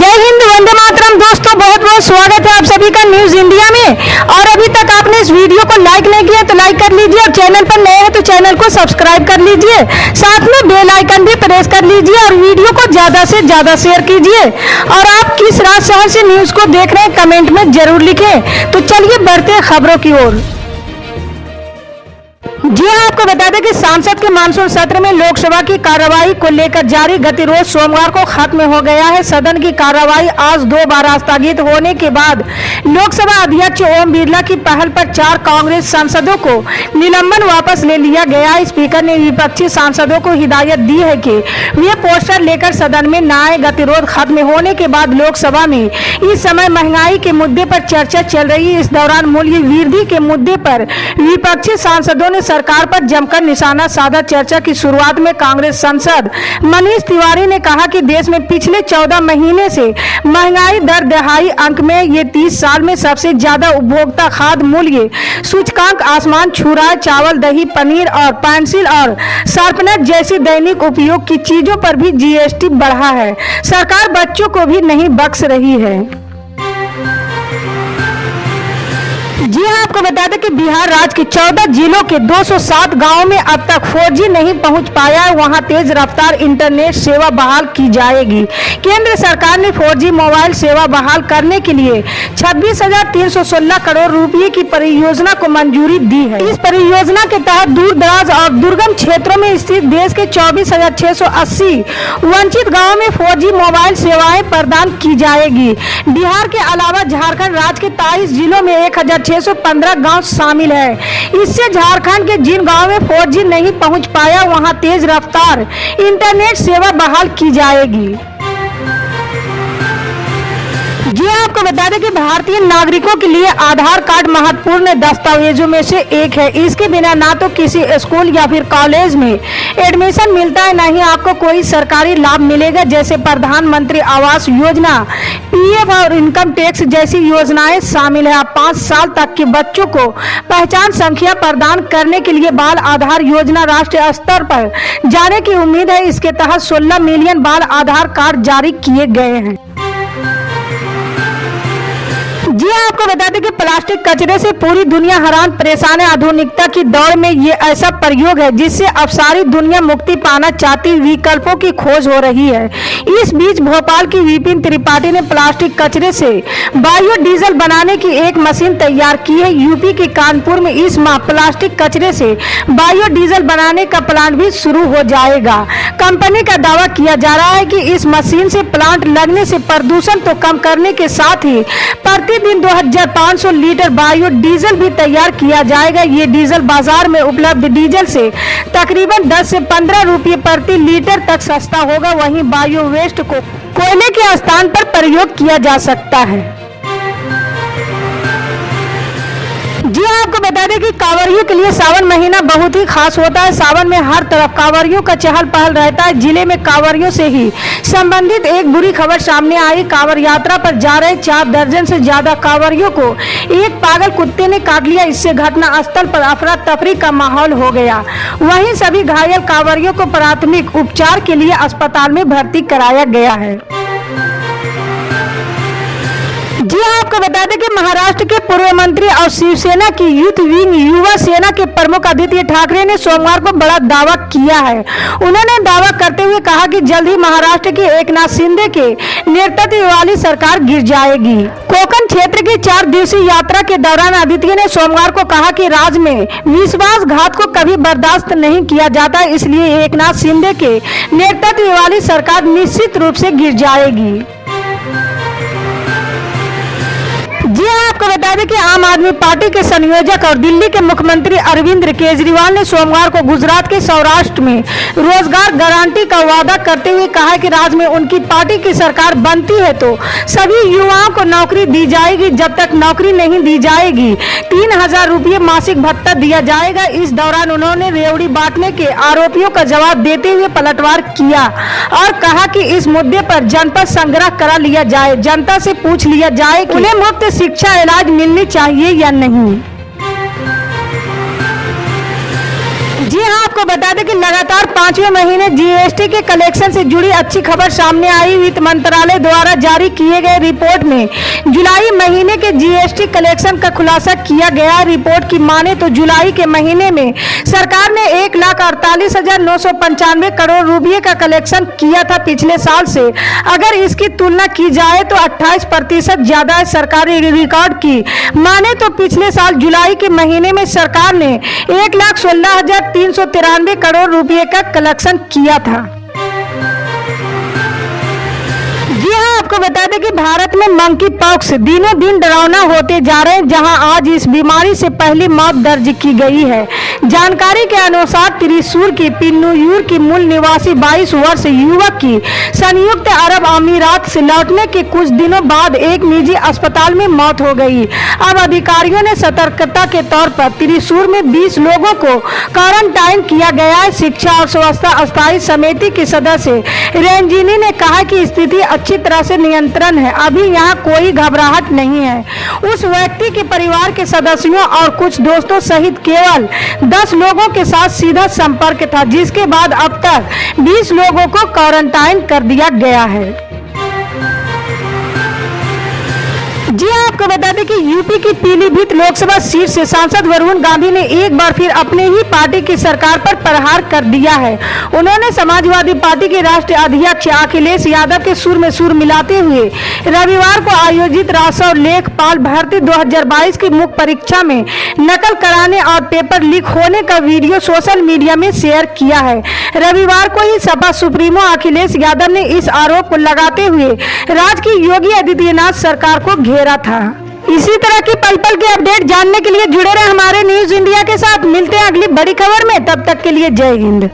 जय हिंद, वंदे मातरम। दोस्तों बहुत बहुत स्वागत है आप सभी का न्यूज इंडिया में। और अभी तक आपने इस वीडियो को लाइक नहीं किया तो लाइक कर लीजिए, और चैनल पर नए हैं तो चैनल को सब्सक्राइब कर लीजिए, साथ में बेल आइकन भी प्रेस कर लीजिए और वीडियो को ज्यादा से ज्यादा शेयर कीजिए। और आप किस राज्य शहर से न्यूज को देख रहे हैं कमेंट में जरूर लिखें। तो चलिए बढ़ते हैं खबरों की ओर। जी हाँ, आपको बता दें कि संसद के मानसून सत्र में लोकसभा की कार्यवाही को लेकर जारी गतिरोध सोमवार को खत्म हो गया है। सदन की कार्यवाही आज 2 बार स्थगित होने के बाद लोकसभा अध्यक्ष ओम बिरला की पहल पर 4 कांग्रेस सांसदों को निलंबन वापस ले लिया गया। स्पीकर ने विपक्षी सांसदों को हिदायत दी है कि वे पोस्टर लेकर सदन में न आए। गतिरोध खत्म होने के बाद लोकसभा में इस समय महंगाई के मुद्दे पर चर्चा चल रही है। इस दौरान मूल्य वृद्धि के मुद्दे पर विपक्षी सांसदों ने सरकार पर जमकर निशाना साधा। चर्चा की शुरुआत में कांग्रेस सांसद मनीष तिवारी ने कहा कि देश में पिछले 14 महीने से महंगाई दर दहाई अंक में ये 30 साल में सबसे ज्यादा उपभोक्ता खाद्य मूल्य सूचकांक आसमान छू रहा है। चावल, दही, पनीर और पेंसिल और शार्पनर जैसी दैनिक उपयोग की चीजों पर भी जीएसटी बढ़ा है। सरकार बच्चों को भी नहीं बख्श रही है। जी हाँ, आपको बता दें कि बिहार राज्य के 14 जिलों के 207 गांवों में अब तक 4G नहीं पहुंच पाया है। वहां तेज रफ्तार इंटरनेट सेवा बहाल की जाएगी। केंद्र सरकार ने 4G मोबाइल सेवा बहाल करने के लिए 26,316 करोड़ रुपए की परियोजना को मंजूरी दी है। इस परियोजना के तहत दूर दराज और दुर्गम क्षेत्रों में स्थित देश के 24,680 वंचित गाँवों में 4G मोबाइल सेवाएं प्रदान की जाएगी। बिहार के अलावा झारखंड राज्य के 23 जिलों में 1,615 गांव शामिल है। इससे झारखंड के जिन गांवों में 4G नहीं पहुंच पाया वहां तेज रफ्तार इंटरनेट सेवा बहाल की जाएगी। जी आपको बता दें कि भारतीय नागरिकों के लिए आधार कार्ड महत्वपूर्ण दस्तावेजों में से एक है। इसके बिना ना तो किसी स्कूल या फिर कॉलेज में एडमिशन मिलता है, ना ही आपको कोई सरकारी लाभ मिलेगा, जैसे प्रधानमंत्री आवास योजना, पीएफ और इनकम टैक्स जैसी योजनाएं शामिल है। 5 साल तक के बच्चों को पहचान संख्या प्रदान करने के लिए बाल आधार योजना राष्ट्रीय स्तर पर जाने की उम्मीद है। इसके तहत 16 मिलियन बाल आधार कार्ड जारी किए गए हैं। जी आपको बता दें कि प्लास्टिक कचरे से पूरी दुनिया हैरान परेशान है। आधुनिकता की दौड़ में ये ऐसा प्रयोग है जिससे अब सारी दुनिया मुक्ति पाना चाहती विकल्पों की खोज हो रही है। इस बीच भोपाल की विपिन त्रिपाठी ने प्लास्टिक कचरे से बायोडीजल बनाने की एक मशीन तैयार की है। यूपी के कानपुर में इस माह प्लास्टिक कचरे से बायोडीजल बनाने का प्लांट भी शुरू हो जाएगा। कंपनी का दावा किया जा रहा है कि इस मशीन से प्लांट लगने से प्रदूषण तो कम करने के साथ ही प्रतिदिन 2500 लीटर बायोडीजल भी तैयार किया जाएगा। ये डीजल बाजार में उपलब्ध डीजल से तकरीबन 10 से 15 रुपये प्रति लीटर तक सस्ता होगा। वहीं बायो वेस्ट को कोयले के स्थान पर प्रयोग किया जा सकता है। जी आपको बता दें कि कांवरियों के लिए सावन महीना बहुत ही खास होता है। सावन में हर तरफ कांवरियों का चहल पहल रहता है। जिले में कांवरियों से ही संबंधित एक बुरी खबर सामने आई। कांवर यात्रा पर जा रहे 4 दर्जन से ज्यादा कांवरियों को एक पागल कुत्ते ने काट लिया। इससे घटना स्थल पर अफरा तफरी का माहौल हो गया। वहीं सभी घायल कांवरियों को प्राथमिक उपचार के लिए अस्पताल में भर्ती कराया गया है। जी आपको बता दें कि महाराष्ट्र के पूर्व मंत्री और शिवसेना की यूथ विंग युवा सेना के प्रमुख आदित्य ठाकरे ने सोमवार को बड़ा दावा किया है। उन्होंने दावा करते हुए कहा कि जल्द ही महाराष्ट्र के एकनाथ शिंदे के नेतृत्व वाली सरकार गिर जाएगी। कोकण क्षेत्र की 4 दिवसीय यात्रा के दौरान आदित्य ने सोमवार को कहा कि राज्य में विश्वासघात को कभी बर्दाश्त नहीं किया जाता, इसलिए एकनाथ शिंदे के नेतृत्व वाली सरकार निश्चित रूप से गिर जाएगी। जी आपको बता दें कि आम आदमी पार्टी के संयोजक और दिल्ली के मुख्यमंत्री अरविंद केजरीवाल ने सोमवार को गुजरात के सौराष्ट्र में रोजगार गारंटी का वादा करते हुए कहा कि राज्य में उनकी पार्टी की सरकार बनती है तो सभी युवाओं को नौकरी दी जाएगी। जब तक नौकरी नहीं दी जाएगी 3000 रुपये मासिक भत्ता दिया जाएगा। इस दौरान उन्होंने रेवड़ी बांटने के आरोपियों का जवाब देते हुए पलटवार किया और कहा कि इस मुद्दे पर जनपद संग्रह करा लिया जाए, जनता से पूछ लिया जाए कि उन्हें मुफ्त शिक्षा इलाज मिलनी चाहिए या नहीं। जी हां, आपको बता दें कि लगातार 5वें महीने जीएसटी के कलेक्शन से जुड़ी अच्छी खबर सामने आई। वित्त मंत्रालय द्वारा जारी किए गए रिपोर्ट में जुलाई महीने के जीएसटी कलेक्शन का खुलासा किया गया। रिपोर्ट की माने तो जुलाई के महीने में सरकार ने 1,48,995 करोड़ रुपए का कलेक्शन किया था पिछले साल से। अगर इसकी तुलना की जाए तो 28% ज्यादा है। सरकारी रिकॉर्ड की माने तो पिछले साल जुलाई के महीने में सरकार ने 1,16,393 करोड़ रुपए का कलेक्शन किया था। जी हां, आपको बता दें कि भारत में मंकी पॉक्स दिनों दिन डरावना होते जा रहे हैं, जहां आज इस बीमारी से पहली मौत दर्ज की गई है। जानकारी के अनुसार त्रिशूर की पिन्नुयूर की मूल निवासी 22 वर्ष युवक की संयुक्त अरब अमीरात से लौटने के कुछ दिनों बाद एक निजी अस्पताल में मौत हो गई। अब अधिकारियों ने सतर्कता के तौर पर त्रिशूर में 20 लोगों को क्वारंटाइन किया गया है। शिक्षा और स्वास्थ्य अस्थायी समिति के सदस्य रंजीनी ने कहा कि स्थिति अच्छी तरह से नियंत्रण है, अभी यहाँ कोई घबराहट नहीं है। उस व्यक्ति के परिवार के सदस्यों और कुछ दोस्तों सहित केवल 10 लोगों के साथ सीधा संपर्क था, जिसके बाद अब तक 20 लोगों को क्वारंटाइन कर दिया गया है। जी हां, आपको बता दें कि यूपी की पीलीभीत लोकसभा सीट से सांसद वरुण गांधी ने एक बार फिर अपने ही पार्टी की सरकार पर प्रहार कर दिया है। उन्होंने समाजवादी पार्टी के राष्ट्रीय अध्यक्ष अखिलेश यादव के सुर में सुर मिलाते हुए रविवार को आयोजित राजस्व लेखपाल भर्ती 2022 की मुख्य परीक्षा में नकल कराने और पेपर लीक होने का वीडियो सोशल मीडिया में शेयर किया है। रविवार को ही सपा सुप्रीमो अखिलेश यादव ने इस आरोप को लगाते हुए राज्य की योगी आदित्यनाथ सरकार को घेरा था। इसी तरह की पल पल के अपडेट जानने के लिए जुड़े रहे हमारे न्यूज इंडिया के साथ। मिलते हैं अगली बड़ी खबर में, तब तक के लिए जय हिंद।